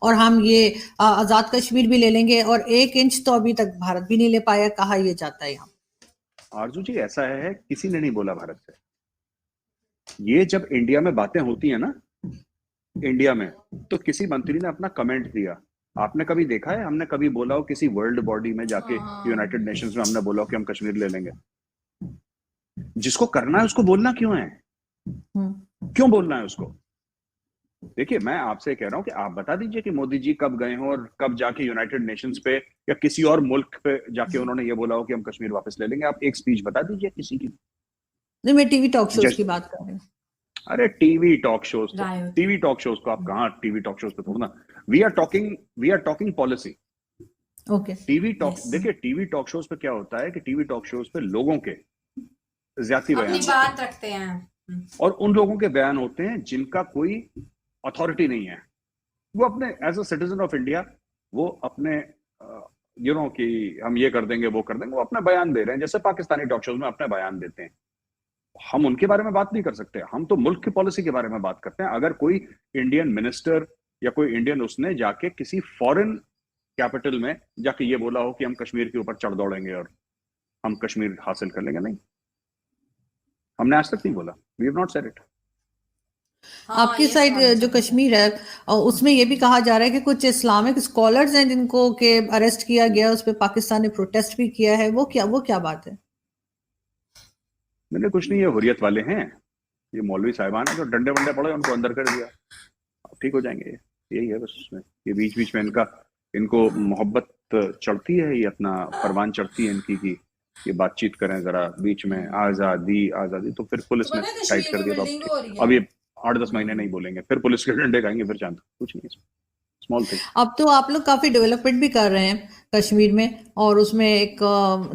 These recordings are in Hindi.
और हम ये आजाद कश्मीर भी ले लेंगे, और 1 इंच तो अभी तक भारत भी नहीं ले पाया, कहा यह जाता है यहाँ। आरजू जी, ऐसा है, किसी ने नहीं बोला भारत से। ये जब इंडिया में बातें होती है ना, इंडिया में, तो किसी मंत्री ने अपना कमेंट दिया। आपने कभी देखा है हमने कभी बोला हो किसी वर्ल्ड बॉडी में जाके, यूनाइटेड नेशंस में हमने बोला हो कि हम कश्मीर ले लेंगे? जिसको करना है उसको बोलना क्यों है? क्यों बोलना है उसको? देखिए, मैं आपसे कह रहा हूं कि आप बता दीजिए कि मोदी जी कब गए हो और कब जाके यूनाइटेड नेशंस पे या किसी और मुल्क पे जाके उन्होंने ये बोला हो कि हम कश्मीर वापस ले लेंगे। आप एक स्पीच बता दीजिए किसी की। नहीं, मैं टीवी टॉक शोज की बात कर रही हूँ। अरे टीवी टॉक शोज को आप कहाँ टीवी टॉक शोज पे थोड़ा। We are talking policy. Okay. TV talk, देखिए टीवी टॉक शोज पे क्या होता है कि टीवी टॉक शोज पे लोगों के ज्यादा बयान अपनी बात रखते हैं, और उन लोगों के बयान होते हैं जिनका कोई अथॉरिटी नहीं है। वो अपने as a citizen of India, वो अपने कि हम ये कर देंगे वो कर देंगे, वो अपना बयान दे रहे हैं, जैसे पाकिस्तानी टॉक शोज में अपने बयान देते हैं। हम उनके बारे में बात नहीं कर सकते, हम तो मुल्क की पॉलिसी के बारे में बात करते हैं। अगर कोई इंडियन मिनिस्टर या कोई इंडियन उसने जाके किसी फॉरेन कैपिटल में जाके ये बोला हो कि हम कश्मीर के ऊपर चढ़ दौड़ेंगे और हम कश्मीर हासिल कर लेंगे, नहीं, हमने आज तक नहीं बोला। We have not said it. आपकी साइड जो कश्मीर है, उसमें ये भी कहा जा रहा है कि कुछ इस्लामिक स्कॉलर्स हैं जिनको के अरेस्ट किया गया, उस पर पाकिस्तान ने प्रोटेस्ट भी किया है। वो क्या बात है? मैंने कुछ नहीं, ये हुर्रियत वाले हैं, ये मौलवी साहिबान है जो डंडे वंडे पड़े उनको अंदर कर दिया, ठीक हो जाएंगे। यही है बस उसमें। ये बीच बीच में इनको मोहब्बत चढ़ती है, ये अपना परवान चढ़ती है इनकी कि ये बातचीत करें जरा, बीच में आजादी आजादी, तो फिर पुलिस ने टाइट कर दिया। तो अब ये 8-10 महीने नहीं बोलेंगे, फिर पुलिस के डंडे खाएंगे, फिर शांत। कुछ नहीं है, स्मॉल थिंग। अब तो आप लोग काफी डेवलपमेंट भी कर रहे हैं कश्मीर में, और उसमें एक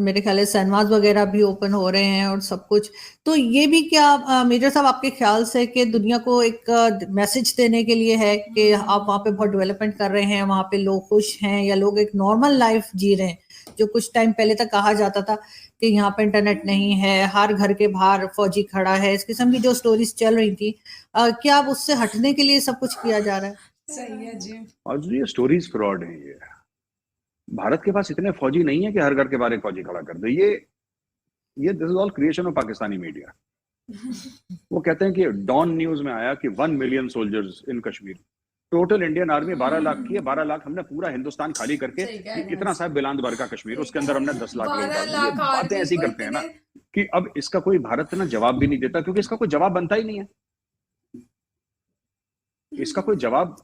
मेरे ख्याल है सिनेमाज वगैरह भी ओपन हो रहे हैं और सब कुछ। तो ये भी क्या मेजर साहब आपके ख्याल से कि दुनिया को एक मैसेज देने के लिए है कि आप वहाँ पे बहुत डेवलपमेंट कर रहे हैं, वहाँ पे लोग खुश हैं या लोग एक नॉर्मल लाइफ जी रहे हैं? जो कुछ टाइम पहले तक कहा जाता था कि यहाँ पे इंटरनेट नहीं है, हर घर के बाहर फौजी खड़ा है, इस किस्म की जो स्टोरीज चल रही थी, क्या अब उससे हटने के लिए सब कुछ किया जा रहा है? सही है जी। और ये स्टोरीज फ्रॉड है। ये भारत के पास इतने फौजी नहीं है कि हर घर के बाहर एक फौजी खड़ा कर दे। ये this is all creation of Pakistani media. वो कहते हैं कि डॉन न्यूज में आया कि 1 million soldiers in Kashmir. Total Indian army 12 lakh की है। 12 लाख हमने पूरा हिंदुस्तान खाली करके, इतना सा बिलांद भर का कश्मीर, उसके अंदर हमने 10 लाख लोग डाल दिए। बातें ऐसी करते हैं ना कि अब इसका कोई भारत ना जवाब भी नहीं देता, क्योंकि इसका कोई जवाब बनता ही नहीं है। इसका कोई जवाब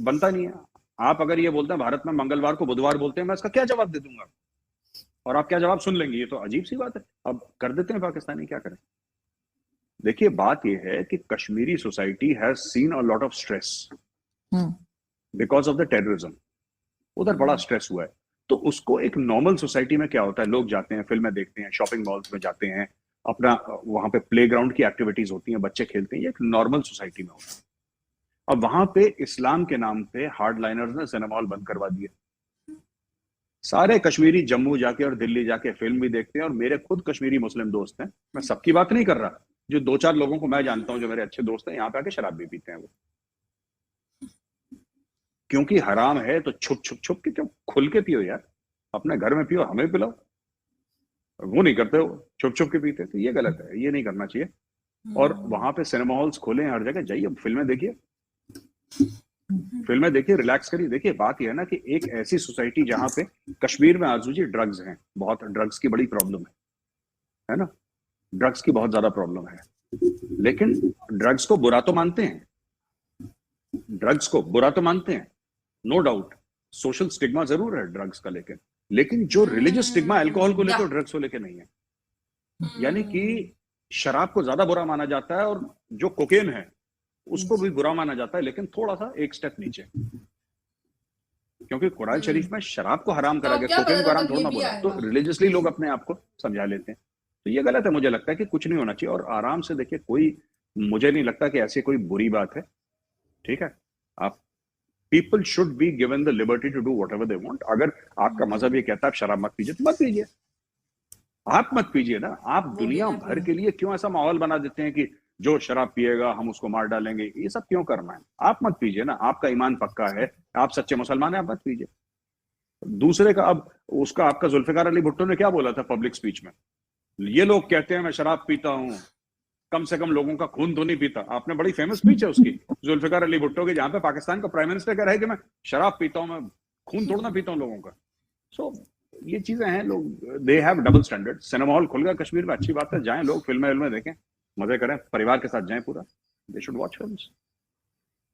बनता नहीं है। आप अगर ये बोलते हैं भारत में मंगलवार को बुधवार बोलते हैं, मैं इसका क्या जवाब दे दूंगा? और आप क्या जवाब सुन लेंगे? ये तो अजीब सी बात है। अब कर देते हैं पाकिस्तानी, क्या करें। देखिए, बात यह है कि Kashmiri society has seen a lot of stress because of the terrorism. उधर बड़ा स्ट्रेस हुआ है। तो उसको एक नॉर्मल सोसाइटी में क्या होता है, लोग जाते हैं, फिल्में देखते हैं, शॉपिंग मॉल्स में जाते हैं, अपना वहां पे प्लेग्राउंड की एक्टिविटीज होती हैं, बच्चे खेलते हैं, ये एक नॉर्मल सोसाइटी में होता है। अब वहां पे इस्लाम के नाम पे हार्ड लाइनर्स ने सिनेमा हॉल बंद करवा दिए। सारे कश्मीरी जम्मू जाके और दिल्ली जाके फिल्म भी देखते हैं। और मेरे खुद कश्मीरी मुस्लिम दोस्त हैं, मैं सबकी बात नहीं कर रहा, जो 2-4 लोगों को मैं जानता हूं जो मेरे अच्छे दोस्त हैं, यहाँ पे आके शराब भी पीते हैं वो। क्योंकि हराम है तो छुप छुप छुप के क्यों, खुल के पियो यार, अपने घर में पियो, हमें पिलाओ। वो नहीं करते, वो छुप छुप के पीते, तो ये गलत है, ये नहीं करना चाहिए। और वहां पे सिनेमा हॉल्स खोले हैं, हर जगह जाइए, फिल्में देखिए, फिल्में देखिए, रिलैक्स करिए। देखिए, बात यह है ना कि एक ऐसी सोसाइटी जहां पे कश्मीर में आजू जी ड्रग्स हैं, बहुत ड्रग्स की बड़ी प्रॉब्लम है ना, ड्रग्स की बहुत ज्यादा प्रॉब्लम है। लेकिन ड्रग्स को बुरा तो मानते हैं, ड्रग्स को बुरा तो मानते हैं, नो डाउट। सोशल स्टिग्मा जरूर है ड्रग्स का, लेकिन जो रिलीजियस स्टिग्मा अल्कोहल को लेकर, ड्रग्स को लेकर नहीं है। यानी कि शराब को ज्यादा बुरा माना जाता है, और जो कोकेन है उसको भी बुरा माना जाता है, लेकिन थोड़ा सा एक स्टेप नीचे। क्योंकि कुरान शरीफ में शराब को हराम करा गया, कोकेन को हराम थोड़ा ना बोला। तो रिलीजियसली लोग अपने आप को समझा लेते हैं, तो ये गलत है। मुझे लगता है कि कुछ नहीं होना चाहिए, और आराम से देखिए, कोई, मुझे नहीं लगता कि ऐसी कोई बुरी बात है। ठीक है, आप people should be given the liberty to do whatever they want. अगर आपका मजहब ये कहता है आप शराब मत पीजिए, तो मत पीजिए, आप मत पीजिए ना। आप दुनिया भर के लिए क्यों ऐसा माहौल बना देते हैं कि जो शराब पिएगा हम उसको मार डालेंगे, ये सब क्यों करना है? आप मत पीजिए ना, आपका ईमान पक्का है, आप सच्चे मुसलमान हैं, आप मत पीजिए। दूसरे का अब उसका आपका जुल्फिकार अली भुट्टो ने क्या बोला था पब्लिक स्पीच में? ये लोग कहते हैं मैं शराब पीता हूँ, कम से कम लोगों का खून तो नहीं पीता। आपने बड़ी फेमस स्पीच है उसकी जुल्फिकार अली भुट्टो की, जहां पे पाकिस्तान का प्राइम मिनिस्टर कह रहा है कि मैं शराब पीता हूँ, मैं खून थोड़ा ना पीता हूँ लोगों का। सो ये चीजें हैं, लोग they have double standard. Cinema hall खुल गया कश्मीर में, अच्छी बात है, जाएं लोग, फिल्में देखें, मजे करें, परिवार के साथ जाएं पूरा, दे शुड वॉच फिल्म्स।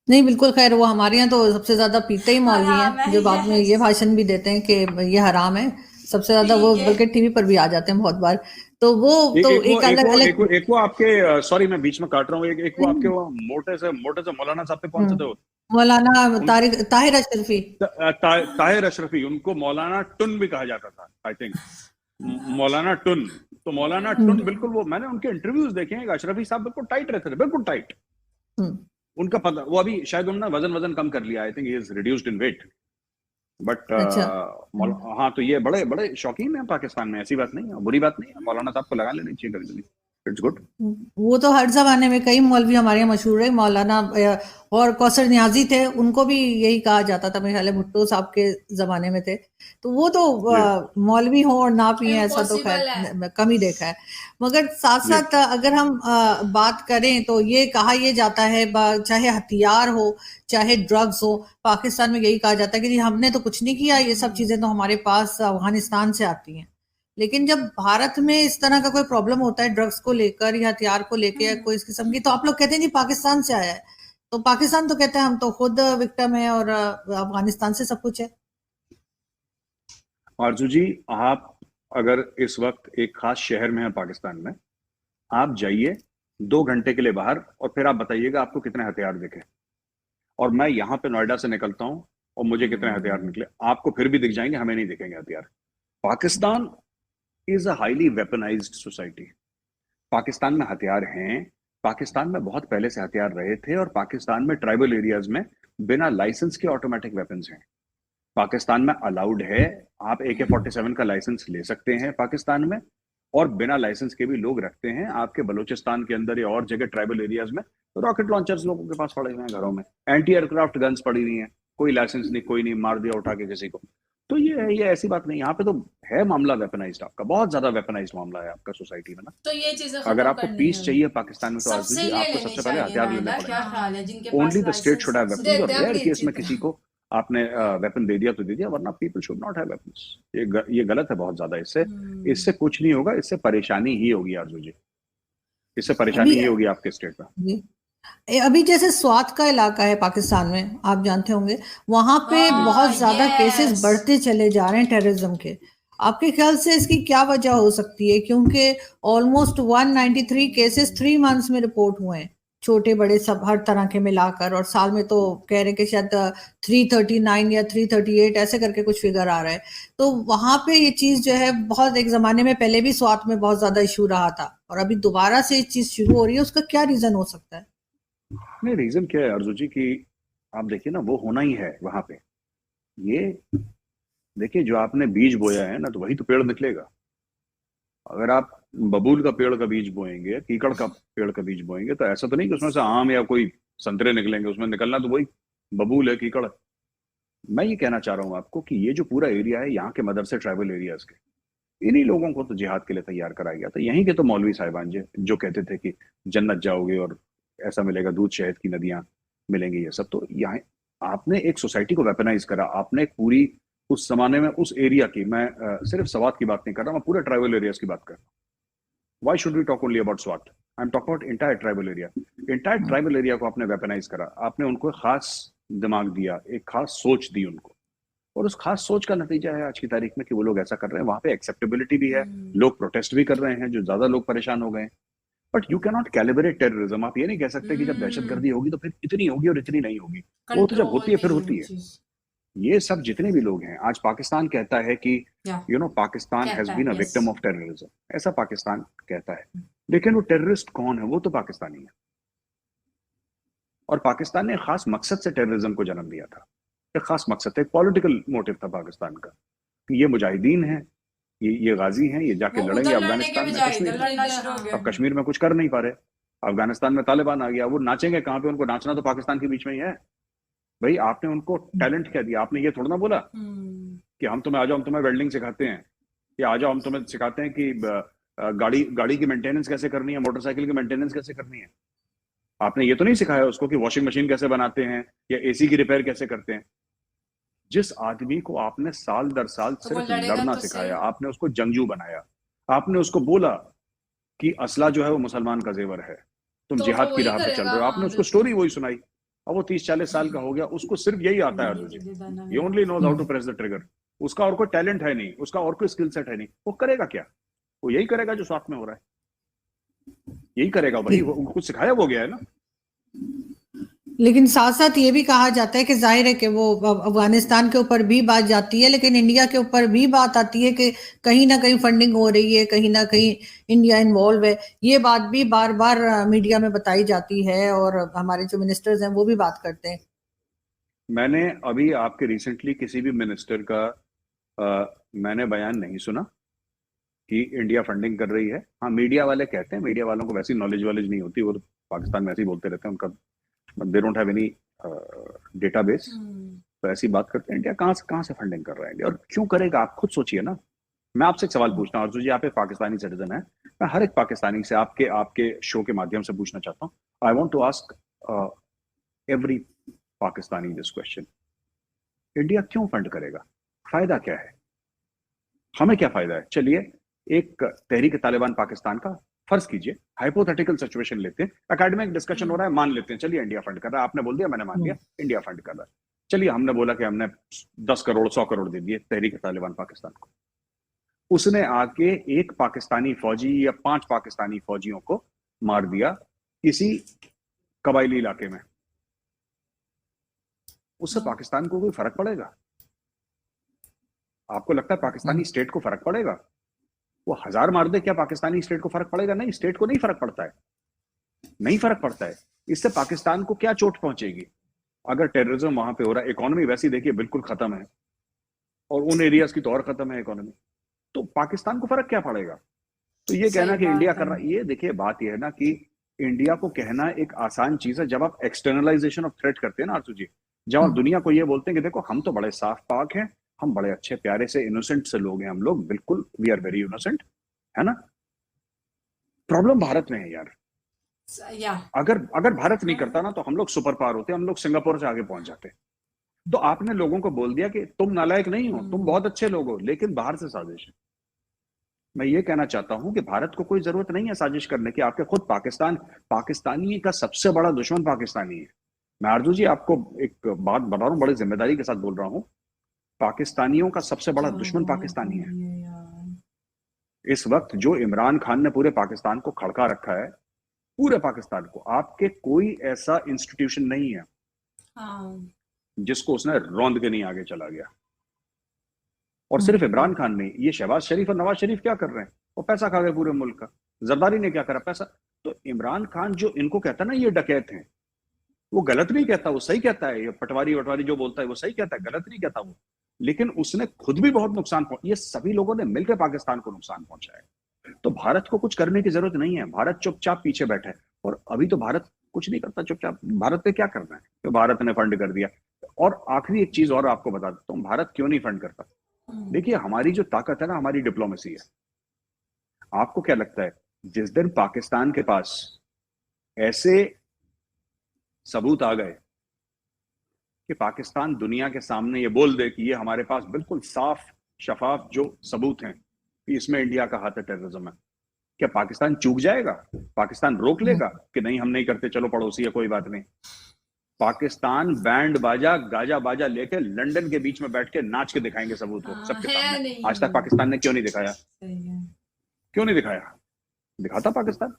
नहीं बिल्कुल, खैर वो हमारे यहाँ तो सबसे ज्यादा पीते ही मौलवी हराम हैं, है, जो बाद में ये भाषण भी देते हैं कि ये हराम है सबसे ज्यादा, वो ठीक है। बल्कि टीवी पर भी आ जाते हैं बहुत बार। तो वो तो एक अलग अलग एक वो आपके, सॉरी मैं बीच में काट रहा हूँ, एक वो आपके वो मोटे से मौलाना साहब थे, कौन से थे वो? मौलाना उन ताहिर अशरफी। ताहिर अशरफी, उनको मौलाना टुन भी कहा जाता था, आई थिंक मौलाना टुन। तो मौलाना टुन बिल्कुल, वो मैंने उनके इंटरव्यूज देखे हैं, अशरफी साहब बिल्कुल टाइट रहते थे, बिल्कुल टाइट। उनका पता, वो अभी शायद उन्होंने वजन कम कर लिया, I think he is reduced in weight, but अच्छा। हाँ, तो ये बड़े बड़े शौकीन है पाकिस्तान में, ऐसी बात नहीं है, बुरी बात नहीं है, मौलाना साहब को लगा लेनी चाहिए कभी कभी, इट्स गुड। वो तो हर जमाने में कई मौलवी हमारे यहाँ मशहूर है, मौलाना और कौसर नियाजी थे, उनको भी यही कहा जाता था, मेरे ख्याल है भुट्टो साहब के जमाने में थे। तो वो तो मौलवी हो और ना पिए ऐसा तो खैर Impossible है। कम ही देखा है। मगर साथ साथ अगर हम बात करें तो ये कहा ये जाता है, चाहे हथियार हो चाहे ड्रग्स हो, पाकिस्तान में यही कहा जाता है कि जी हमने तो कुछ नहीं किया, ये सब चीजें तो हमारे पास अफगानिस्तान से आती हैं। लेकिन जब भारत में इस तरह का कोई प्रॉब्लम होता है ड्रग्स को लेकर या हथियार को लेकर या कोई इस किस्म की, तो आप लोग कहते हैं जी पाकिस्तान से आया है। तो पाकिस्तान तो कहते हैं हम तो खुद विक्टिम है और अफगानिस्तान से सब कुछ है। आरजू जी, आप अगर इस वक्त एक खास शहर में हैं पाकिस्तान में, आप जाइए 2 घंटे के लिए बाहर और फिर आप बताइएगा आपको कितने हथियार दिखे। और मैं यहाँ पे नोएडा से निकलता हूँ और मुझे कितने हथियार निकले, आपको फिर भी दिख जाएंगे, हमें नहीं दिखेंगे हथियार। Pakistan is a highly weaponised society. Pakistan में हथियार हैं, पाकिस्तान में बहुत पहले से हथियार रहे थे, और पाकिस्तान में ट्राइबल एरियाज में बिना लाइसेंस के ऑटोमेटिक वेपन्स हैं। पाकिस्तान में अलाउड है, आप AK-47 का लाइसेंस ले सकते हैं पाकिस्तान में, और बिना लाइसेंस के भी लोग रखते हैं। आपके बलूचिस्तान के अंदर या और जगह ट्राइबल एरियाज में रॉकेट लॉन्चर्स लोगों के पास पड़े हुए हैं घरों में, एंटी एयरक्राफ्ट गन्स पड़ी हुई हैं, कोई लाइसेंस नहीं, कोई नहीं, मार दिया उठा के किसी को। तो ये ऐसी बात नहीं, यहाँ पे तो है मामला वेपनाइज्ड, आपका बहुत ज्यादा वेपनाइज्ड मामला है आपका सोसाइटी में ना। तो ये चीजें अगर खत्म आपको करनी पीस है, चाहिए पाकिस्तान में तो आरजू सबसे जी, ले आपको लेनी सबसे पहले चाहिए हथियार लेने नायला, क्या पड़ेंगे। ख्याल है जिनके पास only the state should have weapons, और देते रेयर हैं केस में किसी को आपने वेपन दे दिया तो दे दिया, वरना people should not have weapons. ये गलत है बहुत ज्यादा। इससे कुछ नहीं होगा, इससे परेशानी ही होगी आरजू जी, इससे परेशानी अभी ही होगी आपके स्टेट में। जी, अभी जैसे स्वात का इलाका है पाकिस्तान में, आप जानते होंगे, वहां पे बहुत ज्यादा केसेस यस बढ़ते चले जा रहे हैं टेररिज्म के। आपके ख्याल से इसकी क्या वजह हो सकती है? क्योंकि ऑलमोस्ट 193 केसेस 3 मंथ्स में रिपोर्ट हुए हैं, छोटे बड़े सब हर तरह के मिलाकर, और साल में तो कह रहे हैं कि शायद 339 या 338 ऐसे करके कुछ फिगर आ रहा है। तो वहां पे ये चीज जो है, बहुत एक जमाने में पहले भी स्वात में बहुत ज्यादा इशू रहा था, और अभी दोबारा से ये चीज शुरू हो रही है, उसका क्या रीजन हो सकता है? नहीं, रीजन क्या है अर्जु जी की, आप देखिए ना, वो होना ही है वहां पे। ये देखिए, जो आपने बीज बोया है ना, तो वही तो पेड़ निकलेगा। अगर आप बबूल का पेड़ का बीज बोएंगे, कीकड़ का पेड़ का बीज बोएंगे, तो ऐसा तो नहीं कि उसमें से आम या कोई संतरे निकलेंगे, उसमें निकलना तो वही बबूल है, कीकड़ है। मैं ये कहना चाह रहा हूँ आपको कि ये जो पूरा एरिया है यहाँ के मदरसे ट्राइबल एरियाज के, इन्हीं लोगों को तो जिहाद के लिए तैयार कराया गया था। यहीं के तो मौलवी साहिबान जो कहते थे कि जन्नत जाओगे और ऐसा मिलेगा, दूध शहद की नदियां मिलेंगी, ये सब। तो यहाँ आपने एक सोसाइटी को वेपनाइज करा, आपने एक पूरी उस जमाने में उस एरिया की, मैं सिर्फ स्वात की बात नहीं कर रहा, मैं पूरे ट्राइबल एरियाज की बात कर रहा हूँ। Why should we talk only about Swat? I am talk about entire tribal area. Entire tribal area को आपने वेपनाइज करा, आपने उनको खास दिमाग दिया, एक खास सोच दी उनको, और उस खास सोच का नतीजा है आज की तारीख में कि वो लोग ऐसा कर रहे हैं। वहां पे एक्सेप्टेबिलिटी भी है, लोग प्रोटेस्ट भी कर रहे हैं, जो ज्यादा लोग परेशान हो गए हैं। But you can not calibrate terrorism. आप ये नहीं कह सकते कि जब दहशतगर्दी होगी तो फिर इतनी होगी और इतनी नहीं होगी। वो तो जब होती है फिर होती है। ये सब जितने भी लोग हैं, आज पाकिस्तान कहता है कि Pakistan has been a victim of terrorism, ऐसा पाकिस्तान कहता है, लेकिन वो टेररिस्ट कौन है? वो तो पाकिस्तानी है। और पाकिस्तान ने खास मकसद से टेररिज्म को जन्म दिया था, एक खास मकसद था, एक पॉलिटिकल मोटिव था पाकिस्तान का कि ये मुजाहिदीन हैं, ये गाजी हैं, ये जाके लड़ेंगे अफगानिस्तान में, कश्मीर में। अब कश्मीर में कुछ कर नहीं पा रहे, अफगानिस्तान में तालिबान आ गया, वो नाचेंगे कहाँ पे? उनको नाचना तो पाकिस्तान के बीच में ही है। भाई आपने उनको टैलेंट क्या दिया? आपने ये थोड़ा ना बोला कि हम तुम्हें, आ जाओ हम तुम्हें वेल्डिंग सिखाते हैं, या आ जाओ हम तुम्हें सिखाते हैं कि गाड़ी गाड़ी की मेंटेनेंस कैसे करनी है, मोटरसाइकिल की मेंटेनेंस कैसे करनी है। आपने ये तो नहीं सिखाया उसको कि वॉशिंग मशीन कैसे बनाते हैं या एसी की रिपेयर कैसे करते हैं। जिस आदमी को आपने साल दर साल तो वो सिर्फ लड़ेगा लड़ना तो सिखाया, सही। आपने उसको जंगजू बनाया, आपने उसको बोला कि असला जो है वो मुसलमान का जेवर है, तुम तो जिहाद वो की वही राह पे चल करेगा। रहे हो, हाँ आपने उसको बिल्कुल। स्टोरी वही सुनाई। अब वो 30-40 साल का हो गया, उसको सिर्फ यही आता है अर्जुन जी, ये only knows how to press the trigger. उसका और कोई टैलेंट है नहीं, उसका और कोई स्किल सेट है नहीं, वो करेगा क्या? वो यही करेगा जो साथ में हो रहा है, यही करेगा वही, कुछ सिखाया वो गया है ना। लेकिन साथ साथ ये भी कहा जाता है कि जाहिर है कि वो अफगानिस्तान के ऊपर भी बात जाती है, लेकिन इंडिया के ऊपर भी बात आती है कि कहीं ना कहीं फंडिंग हो रही है, कहीं ना कहीं इंडिया इन्वॉल्व है। ये बात भी बार बार मीडिया में बताई जाती है और हमारे जो मिनिस्टर्स हैं वो भी बात करते हैं। मैंने अभी आपके रिसेंटली किसी भी मिनिस्टर का मैंने बयान नहीं सुना कि इंडिया फंडिंग कर रही है। हाँ, मीडिया वाले कहते हैं, मीडिया वालों को वैसी नॉलेज वॉलेज नहीं होती, वो तो पाकिस्तान में ऐसे ही बोलते रहते हैं, उनका they don't have any database, तो ऐसी बात करते हैं। इंडिया कहाँ से फंडिंग कर रहा है इंडिया, और क्यों करेगा? आप खुद सोचिए ना। मैं आपसे एक सवाल पूछता हूँ अर्जुन जी, आप एक पाकिस्तानी सिटीजन है, मैं हर एक पाकिस्तानी से आपके आपके शो के माध्यम से पूछना चाहता हूँ। I want to ask every Pakistani this question, India क्यों फंड करेगा? फायदा क्या है? हमें क्या फायदा है? चलिए एक तहरीक तालिबान पाकिस्तान का फर्ज कीजिए, हाइपोथेटिकल सिचुएशन लेते हैं, एकेडमिक डिस्कशन हो रहा है, मान लेते हैं, चलिए इंडिया फंड कर रहा है, आपने बोल दिया, मैंने मान लिया इंडिया फंड कर रहा है। चलिए हमने बोला कि हमने 10 करोड़ 100 करोड़ दे दिए तहरीक तालिबान पाकिस्तान को, उसने आके एक पाकिस्तानी फौजी या 5 पाकिस्तानी फौजियों को मार दिया किसी कबायली इलाके में, उससे पाकिस्तान को कोई फर्क पड़ेगा? आपको लगता है पाकिस्तानी स्टेट को फर्क पड़ेगा? वो 1000 मार दे, क्या पाकिस्तानी स्टेट को फर्क पड़ेगा? नहीं, स्टेट को नहीं फर्क पड़ता है, नहीं फर्क पड़ता है। इससे पाकिस्तान को क्या चोट पहुंचेगी? अगर टेररिज्म वहां पे हो रहा है, इकोनॉमी वैसी देखिए बिल्कुल खत्म है, और उन एरियाज की तो और खत्म है इकोनॉमी, तो पाकिस्तान को फर्क क्या पड़ेगा? तो ये कहना कि इंडिया कर रहा है, ये देखिए बात ये है ना कि इंडिया को कहना एक आसान चीज है, जब आप एक्सटर्नलाइजेशन ऑफ थ्रेट करते हैं ना आरजू जी, जब आप दुनिया को ये बोलते हैं कि देखो हम तो बड़े साफ पाक हैं, हम बड़े अच्छे प्यारे से इनोसेंट से लोग हैं, हम लोग बिल्कुल वी आर वेरी इनोसेंट, है ना। प्रॉब्लम भारत में है यार। अगर भारत नहीं करता ना तो हम लोग सुपर पावर होते, हम लोग सिंगापुर से आगे पहुंच जाते। तो आपने लोगों को बोल दिया कि तुम नालायक नहीं हो, तुम बहुत अच्छे लोग हो, लेकिन बाहर से साजिश है। मैं ये कहना चाहता हूं कि भारत को कोई जरूरत नहीं है साजिश करने की, आपके खुद पाकिस्तानी का सबसे बड़ा दुश्मन पाकिस्तानी है। मैं आरजू जी आपको एक बात बता रहा हूं, बड़े जिम्मेदारी के साथ बोल रहा हूं, पाकिस्तानियों का सबसे बड़ा दुश्मन पाकिस्तानी है। इस वक्त जो इमरान खान ने पूरे पाकिस्तान को खड़का रखा है, पूरे पाकिस्तान को, आपके कोई ऐसा इंस्टीट्यूशन नहीं है जिसको उसने रौंद के नहीं आगे चला गया। और सिर्फ इमरान खान नहीं, ये शहबाज शरीफ और नवाज शरीफ क्या कर रहे हैं? वो पैसा खा गए पूरे मुल्क का। जरदारी ने क्या करा? पैसा। तो इमरान खान जो इनको कहता है ना ये डकैत हैं, वो गलत नहीं कहता, वो सही कहता है। ये पटवारी वटवारी जो बोलता है वो सही कहता है, गलत नहीं कहता वो, लेकिन उसने खुद भी बहुत नुकसान ये सभी लोगों ने मिलकर पाकिस्तान को नुकसान पहुंचाया। तो भारत को कुछ करने की जरूरत नहीं है, भारत चुपचाप पीछे बैठा है, और अभी तो भारत कुछ नहीं करता चुपचाप। भारत ने क्या करना है? तो भारत ने फंड कर दिया। और आखिरी एक चीज और आपको बता देता हूँ, भारत क्यों नहीं फंड करता। देखिए हमारी जो ताकत है ना, हमारी डिप्लोमेसी है। आपको क्या लगता है, जिस दिन पाकिस्तान के पास ऐसे सबूत आ गए कि पाकिस्तान दुनिया के सामने ये बोल दे कि ये हमारे पास बिल्कुल साफ शफाफ जो सबूत हैं कि इसमें इंडिया का हाथ है टेररिज्म में, क्या पाकिस्तान चूक जाएगा? पाकिस्तान रोक लेगा कि नहीं हम नहीं करते, चलो पड़ोसी है कोई बात नहीं? पाकिस्तान बैंड बाजा गाजा बाजा लेके लंदन के बीच में बैठ के नाच के दिखाएंगे सबूत को सबके सामने। आज तक पाकिस्तान ने क्यों नहीं दिखाया? क्यों नहीं दिखाया? दिखाता पाकिस्तान,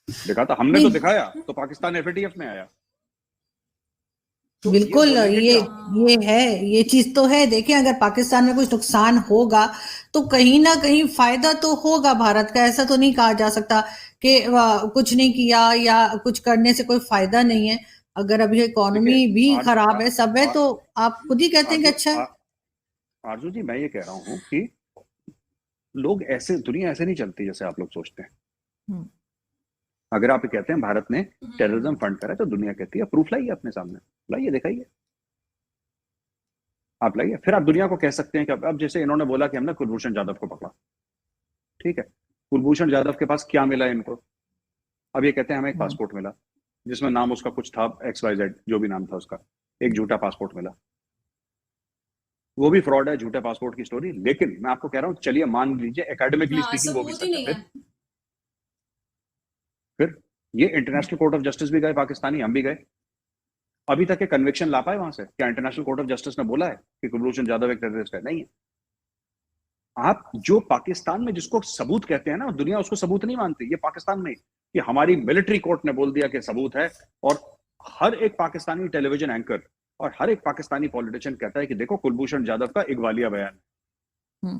दिखाता, हमने तो दिखाया, तो पाकिस्तान एफएटीएफ में आया। तो बिल्कुल ये है, ये चीज तो है। देखिए अगर पाकिस्तान में कुछ नुकसान होगा तो कहीं ना कहीं फायदा तो होगा भारत का। ऐसा तो नहीं कहा जा सकता कि कुछ नहीं किया या कुछ करने से कोई फायदा नहीं है। अगर अभी इकोनॉमी भी खराब है, सब है, तो आप खुद ही कहते हैं कि अच्छा है। आरजू जी मैं ये कह रहा हूं कि लोग ऐसे, दुनिया ऐसे नहीं चलती जैसे आप लोग सोचते हैं। अगर आप कहते हैं भारत ने टेररिज्म फंड करा तो दुनिया कहती है प्रूफ लाइए अपने सामने, लाइए दिखाइए, आप लाइए। फिर आप दुनिया को कह सकते हैं कि अब जैसे इन्होंने बोला कि हमने कुलभूषण जाधव को पकड़ा, ठीक है, कुलभूषण जाधव के पास क्या मिला इनको? अब ये कहते हैं हमें एक पासपोर्ट मिला जिसमें नाम उसका कुछ था XYZ, जो भी नाम था उसका, एक झूठा पासपोर्ट मिला। वो भी फ्रॉड है, झूठे पासपोर्ट की स्टोरी। लेकिन मैं आपको कह रहा हूं, चलिए मान लीजिए एकेडमिकली हाँ, स्पीकिंग वो भी सबूत ही सच नहीं है। है। फिर ये इंटरनेशनल कोर्ट ऑफ जस्टिस भी गए पाकिस्तानी, हम भी गए, अभी तक एक कन्विक्शन ला पाए वहां से? क्या इंटरनेशनल कोर्ट ऑफ जस्टिस ने बोला है कि कुलभूषण जाधव एक टेररिस्ट है? नहीं है। आप जो पाकिस्तान में जिसको सबूत कहते हैं ना, दुनिया उसको सबूत नहीं मानती। ये पाकिस्तान में कि हमारी मिलिट्री कोर्ट ने बोल दिया कि सबूत है, और हर एक पाकिस्तानी टेलीविजन एंकर और हर एक पाकिस्तानी पॉलिटिशियन कहता है कि देखो कुलभूषण जाधव का इकबालिया बयान है।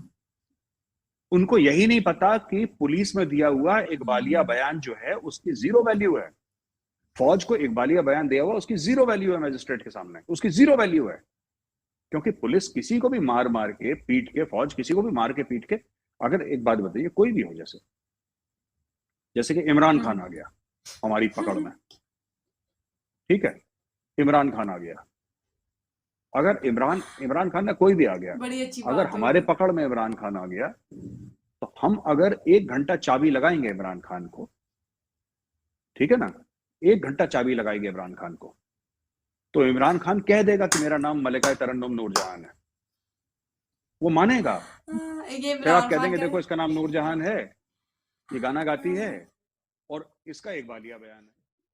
उनको यही नहीं पता कि पुलिस में दिया हुआ इकबालिया बयान जो है उसकी जीरो वैल्यू है। फौज को इकबालिया बयान दिया हुआ, उसकी जीरो वैल्यू है मैजिस्ट्रेट के सामने, उसकी जीरो वैल्यू है। क्योंकि पुलिस किसी को भी मार मार के पीट के, फौज किसी को भी मार के पीट के, अगर एक बात बताइए, कोई भी हो, जैसे कि इमरान खान आ गया हमारी पकड़ में, ठीक है, इमरान खान आ गया, अगर इमरान खान ने कोई भी आ गया, बड़ी अच्छी अगर बात हमारे पकड़ में इमरान खान आ गया तो हम अगर 1 घंटा चाबी लगाएंगे इमरान खान को, ठीक है ना, 1 घंटा चाबी लगाएंगे इमरान खान को, तो इमरान खान कह देगा कि मेरा नाम मलिका तरन्नुम नूरजहान है, वो मानेगा। ये फिर आप कह देंगे देखो इसका नाम नूरजहान है, ये गाना गाती है और इसका इकबालिया बयान है।